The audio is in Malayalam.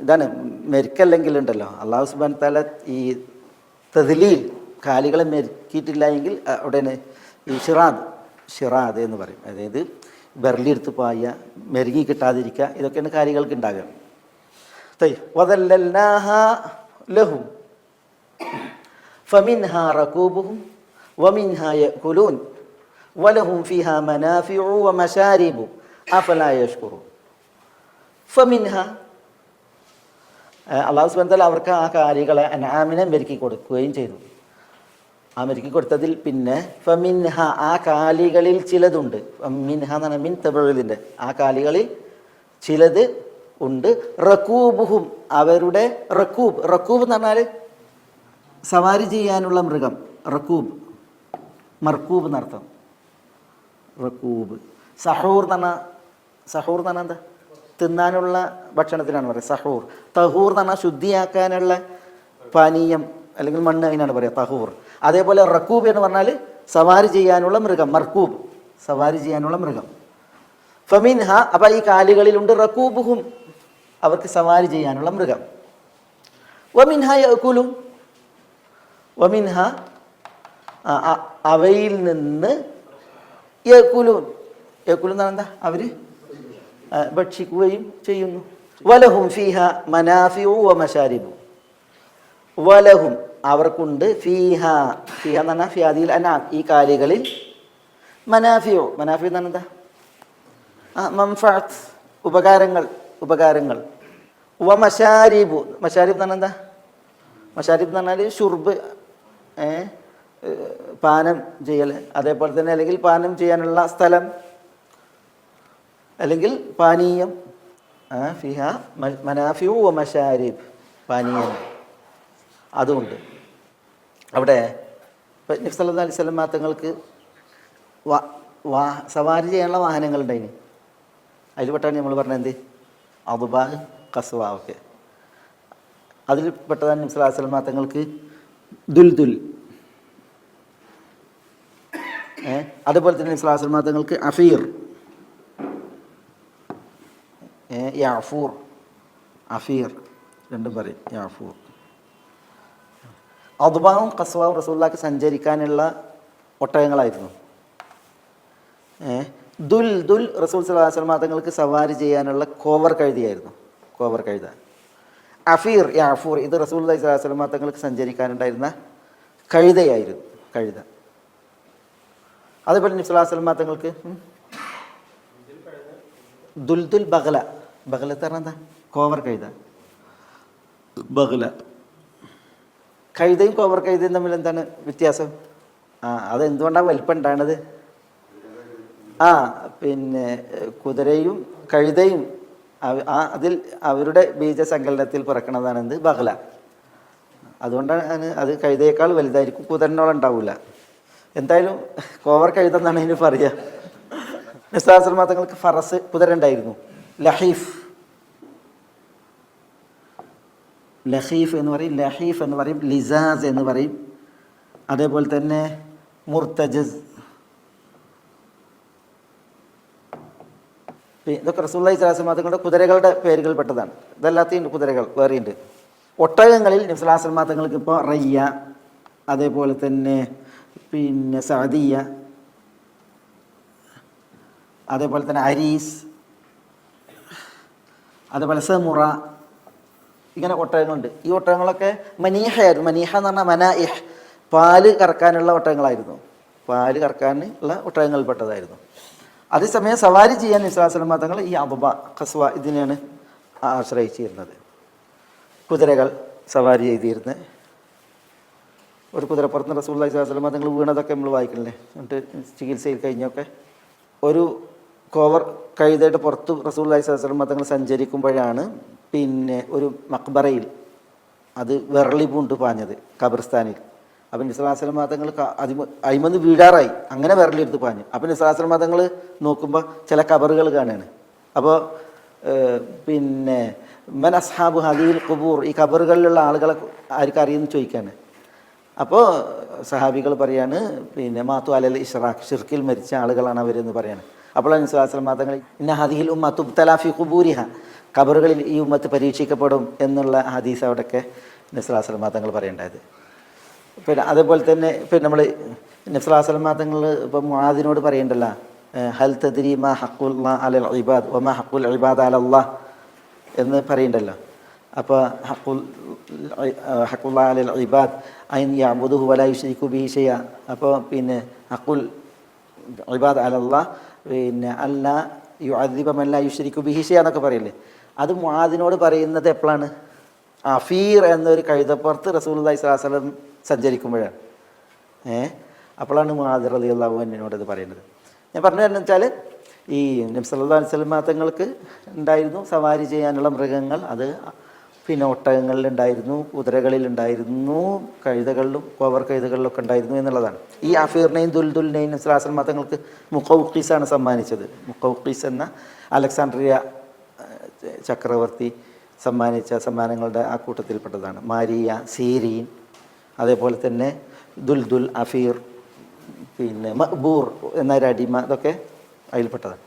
ഇതാണ് മെരുക്കല്ലെങ്കിൽ ഉണ്ടല്ലോ, അള്ളാഹു സുബ്ഹാനഹു തആല ഈ തദ്ലീൽ കാലികളെ മെരുക്കിയിട്ടില്ല എങ്കിൽ അവിടെയാണ് ഈ ഷിറാദ് എന്ന് പറയും. അതായത് വിരലിയെടുത്ത് പായുക, മെരുങ്ങി കിട്ടാതിരിക്കുക, ഇതൊക്കെയാണ് കാലികൾക്ക് ഉണ്ടാകുക. വദല്ലൽനാഹാ ലഹും ഫമിൻഹാ റകൂബുഹും വമിൻഹാ യഅകുലൂൻ വലഹും ഫീഹാ മനാഫിഉ വമശാരിബു അഫലാ യശ്കുറൂൻ. ഫമിൻഹാ, അല്ലാഹു സുബ്ഹാനഹു വ തആല അവർക്ക് ആ കാലികളെ അൻആമിനെ മെരുക്കി കൊടുക്കുകയും ചെയ്തു. ആ മെരുക്കി കൊടുത്തതിൽ പിന്നെ ഫമിൻഹ, ആ കാലികളിൽ ചിലതുണ്ട്. മിൻഹ എന്ന് പറഞ്ഞാൽ മിൻ തബഈദിൻ്റെ, ആ കാലികളിൽ ചിലത് ഉണ്ട്. റകൂബുഹും, അവരുടെ റക്കൂബ് എന്ന് പറഞ്ഞാൽ സവാരി ചെയ്യാനുള്ള മൃഗം. മർക്കൂബ് എന്നർത്ഥം. റക്കൂബ്. സഹൂർ എന്ന് പറഞ്ഞാൽ എന്താ? തിന്നാനുള്ള ഭക്ഷണത്തിനാണ് പറയുക സഹൂർ. തഹൂർ എന്ന് പറഞ്ഞാൽ ശുദ്ധിയാക്കാനുള്ള പാനീയം അല്ലെങ്കിൽ മണ്ണ്, അതിനാണ് പറയുക തഹൂർ. അതേപോലെ റക്കൂബ് എന്ന് പറഞ്ഞാൽ സവാരി ചെയ്യാനുള്ള മൃഗം. മർക്കൂബ്, സവാരി ചെയ്യാനുള്ള മൃഗം. ഫമിൻഹ, അപ്പം ഈ കാലികളിലുണ്ട് റക്കൂബുഹും, അവർക്ക് സവാരി ചെയ്യാനുള്ള മൃഗം. വമിൻഹ യഅകുലൂൻ, വമിൻഹ, അവയിൽ നിന്ന് യഅകുലൂൻ എന്ന് പറഞ്ഞാൽ എന്താ? അവർ ഭക്ഷിക്കുകയും ചെയ്യുന്നു. വലഹും ഫീഹ മനാഫിഉ വമശാരിബു, വലഹും അവർക്കുണ്ട് ഫീഹ എന്ന് പറഞ്ഞാൽ ഫിയാദിൽ അനാം, ഈ കാലികളിൽ മനാഫിഉ എന്ന് പറഞ്ഞാൽ എന്താ? മൻഫഅത്ത്, ഉപകാരങ്ങൾ. വമശാരിബു എന്ന് പറഞ്ഞാൽ എന്താ? മശാരിബ് എന്ന് പറഞ്ഞാൽ ഷുർബ്, പാനം ചെയ്യൽ. അതേപോലെ തന്നെ അല്ലെങ്കിൽ പാനം ചെയ്യാനുള്ള സ്ഥലം, അല്ലെങ്കിൽ പാനീയം. ഫിഹ മനാഫിഉ വമശാരിബ്, പാനീയം. അതുകൊണ്ട് അവിടെ നബി സല്ലല്ലാഹു അലൈഹി വസല്ലം തങ്ങൾക്ക് സവാരി ചെയ്യാനുള്ള വാഹനങ്ങളുണ്ടായിന്. അതിൽ പെട്ടാണ് നമ്മൾ പറഞ്ഞത് എന്ത്? അദ്ബാ, ഖസ്വ ഒക്കെ. അതിൽ പെട്ടതാണ് നബി സല്ലല്ലാഹു അലൈഹി വസല്ലം തങ്ങൾക്ക് ദുൽദുൽ. അതുപോലെ തന്നെ നബി സല്ലല്ലാഹു അലൈഹി വസല്ലം തങ്ങൾക്ക് അഫീർ, അഫീർ രണ്ടും പറയും, യാഫൂർ. അദ്ബാവും ഖസ്വാവും റസൂലുള്ളാഹിക്ക് സഞ്ചരിക്കാനുള്ള ഒട്ടകങ്ങളായിരുന്നു. ദുൽ റസൂൽ സല്ലല്ലാഹു അലൈഹി വസല്ലം തങ്ങൾക്ക് സവാരി ചെയ്യാനുള്ള കോവർ കഴുതിയായിരുന്നു. അഫീർ, യാഫൂർ, ഇത് റസൂലുള്ളാഹി സ്വല്ലല്ലാഹു അലൈഹി വസല്ലം തങ്ങൾക്ക് സഞ്ചരിക്കാനുണ്ടായിരുന്ന കഴുതയായിരുന്നു, കഴുത. അതേപോലെ നബി സല്ലല്ലാഹു അലൈഹി വസല്ലം തങ്ങൾക്ക് ദുൽദുൽ ബഗ്ല എന്ന് പറഞ്ഞാൽ എന്താ? കോവർ കഴുത. ബഗ്ല, കഴുതയും കോവർ കഴുതയും തമ്മിൽ എന്താണ് വ്യത്യാസം? അതെന്തുകൊണ്ടാണ് വലിപ്പം ഉണ്ടാകുന്നത്? പിന്നെ കുതിരയും കഴുതയും അതിൽ അവരുടെ ബീജസങ്കലനത്തിൽ പിറക്കണതാണ് എന്ത്? ബഗ്ല. അതുകൊണ്ടാണ് അത് കഴുതയേക്കാൾ വലുതായിരിക്കും, കുതിരനോളം ഉണ്ടാവില്ല. എന്തായാലും കോവർ കഴുത എന്നാണ് അതിന് പറയുക. നിസ്സാസ്ലം തങ്ങൾക്ക് ഫറസ്, കുതിര ഉണ്ടായിരുന്നു. ലഹീഫ് എന്ന് പറയും, ലഹീഫ് എന്ന് പറയും, ലിസാസ് എന്ന് പറയും. അതേപോലെ തന്നെ മുർത്തജസ്. ഇതൊക്കെ റസൂലുള്ളാഹി സ്വല്ലല്ലാഹു അലൈഹി വസല്ലം കുതിരകളുടെ പേരുകൾ പെട്ടതാണ്. ഇതെല്ലാത്തെയും കുതിരകൾ വേറെയുണ്ട്. ഒട്ടകങ്ങളിൽ നബി സല്ലല്ലാഹു അലൈഹി വസല്ലം തങ്ങൾക്ക് ഇപ്പോൾ റയ്യ, അതേപോലെ തന്നെ പിന്നെ സഅദിയ, അതേപോലെ തന്നെ അരീസ്, അതേപോലെ സമുറ, ഇങ്ങനെ ഒട്ടകങ്ങളുണ്ട്. ഈ ഒട്ടകങ്ങളൊക്കെ മനീഹയായിരുന്നു. മനീഹ എന്ന് പറഞ്ഞാൽ മനായിഹ്, പാല് കറക്കാനുള്ള ഒട്ടകങ്ങളായിരുന്നു. പാല് കറക്കാനുള്ള ഒട്ടകങ്ങളിൽപ്പെട്ടതായിരുന്നു. അതേസമയം സവാരി ചെയ്യാൻ നബി സല്ലല്ലാഹു അലൈഹി വസല്ലം തങ്ങൾ ഈ അദ്ബ, ഖസ്വ ഇതിനെയാണ് ആശ്രയിച്ചിരുന്നത്. കുതിരകൾ സവാരി ചെയ്തിരുന്നത്. ഒരു കുതിരപ്പുറത്ത് റസൂലുള്ളാഹി സ്വല്ലല്ലാഹു അലൈഹി വസല്ലം തങ്ങൾ വീണതൊക്കെ നമ്മൾ വായിക്കണില്ലേ? എന്നിട്ട് ചികിത്സയിൽ കഴിഞ്ഞൊക്കെ ഒരു കോവർ കഴുതയുടെ പുറത്ത് റസൂലുള്ളാഹി സ്വല്ലല്ലാഹു അലൈഹി വസല്ലം തങ്ങൾ സഞ്ചരിക്കുമ്പോഴാണ് പിന്നെ ഒരു മക്ബറയിൽ അത് വിരളി പൂണ്ട് പാഞ്ഞത്, ഖബർസ്ഥാനിൽ. അപ്പം നബി സല്ലല്ലാഹു അലൈഹി വസല്ലം തങ്ങൾ അയിമന്ന് വീഴാറായി, അങ്ങനെ വിരലെടുത്ത് പാഞ്ഞു. അപ്പം നബി സല്ലല്ലാഹു അലൈഹി വസല്ലം തങ്ങൾ നോക്കുമ്പോൾ ചില ഖബറുകൾ കാണുകയാണ്. അപ്പോൾ പിന്നെ മൻ അസ്ഹാബു ഹദീൽ ഖുബൂർ, ഈ ഖബറുകളിലുള്ള ആളുകളെ ആർക്കും അറിയുമെന്ന് ചോദിക്കുകയാണ്. അപ്പോൾ സഹാബികൾ പറയാണ് പിന്നെ മാത്തു അലൽ ഇഷ്റാഖ്, ഷിർക്കിൽ മരിച്ച ആളുകളാണ് അവരെന്ന് പറയാണ്. അപ്പോഴാണ് നബി സ്വല്ലല്ലാഹു അലൈഹി വസല്ലം തങ്ങൾ ഇന്ന ഹദിഹിൽ ഉമ്മ തുബ്തല ഫി ഖുബൂരിഹ, ഖബറുകളിൽ ഈ ഉമ്മത്ത് പരീക്ഷിക്കപ്പെടും എന്നുള്ള ഹദീസ് അവിടെയൊക്കെ നബി സ്വല്ലല്ലാഹു അലൈഹി വസല്ലം തങ്ങൾ പറയേണ്ടത്. പിന്നെ അതേപോലെ തന്നെ പിന്നെ നമ്മൾ നബി സ്വല്ലല്ലാഹു അലൈഹി വസല്ലം തങ്ങൾ ഇപ്പം മുആദിനോട് പറയണ്ടല്ലോ, ഹൽ തദ്രി മാ ഹഖുല്ലാഹി അലൽ ഇബാദ് വമാ ഹഖുൽ ഇബാദ് അലല്ലാഹ് എന്ന് പറയണ്ടല്ലോ. അപ്പോൾ ഹഖുല്ലാഹി അലൽ ഇബാദ് അൻ യഅ്ബുദുഹു വലാ യുശ്രികു ബിഹി ഷൈഅ. അപ്പോൾ പിന്നെ ഹഖുൽ ഇബാദ് അലല്ലാഹ് പിന്നെ അല്ലാ യുഅദ്ദിബ മൻ ലാ യുശ്രികു ബിഹി ഷൈഅ എന്നൊക്കെ പറയില്ലേ. അത് മുആദിനോട് പറയുന്നത് എപ്പോഴാണ്? അഫീർ എന്നൊരു കഴുതപ്പുറത്ത് റസൂലുള്ളാഹി സ്വല്ലല്ലാഹു അലൈഹി വസല്ലം സഞ്ചരിക്കുമ്പോഴാണ്. അപ്പോഴാണ് മുആദ് റളിയല്ലാഹു അൻഹുവിനോട് ഇത് പറയുന്നത്. ഞാൻ പറഞ്ഞു തരുന്നത് വെച്ചാൽ ഈ നബി സല്ലല്ലാഹു അലൈഹി വസല്ലം തങ്ങൾക്ക് ഉണ്ടായിരുന്നു സവാരി ചെയ്യാനുള്ള മൃഗങ്ങൾ. അത് പിന്നെ ഒട്ടകങ്ങളിലുണ്ടായിരുന്നു, കുതിരകളിലുണ്ടായിരുന്നു, കഴുതകളിലും കോവർ കഴുതകളിലൊക്കെ ഉണ്ടായിരുന്നു എന്നുള്ളതാണ്. ഈ അഫീറിനെയും ദുൽദുലിനെയും നബി സല്ലല്ലാഹു അലൈഹി വസല്ലം തങ്ങൾക്ക് മുഖൗഖീസാണ് സമ്മാനിച്ചത്. മുഖൗഖീസ് എന്ന അലക്സാണ്ട്രിയ ചക്രവർത്തി സമ്മാനിച്ച സമ്മാനങ്ങളുടെ ആ കൂട്ടത്തിൽപ്പെട്ടതാണ്. മാരിയ, സീരീൻ, അതേപോലെ തന്നെ ദുൽദുൽ, അഫീർ, പിന്നെ മഖ്ബൂർ എന്നൊരടിമ, ഇതൊക്കെ അതിൽപ്പെട്ടതാണ്.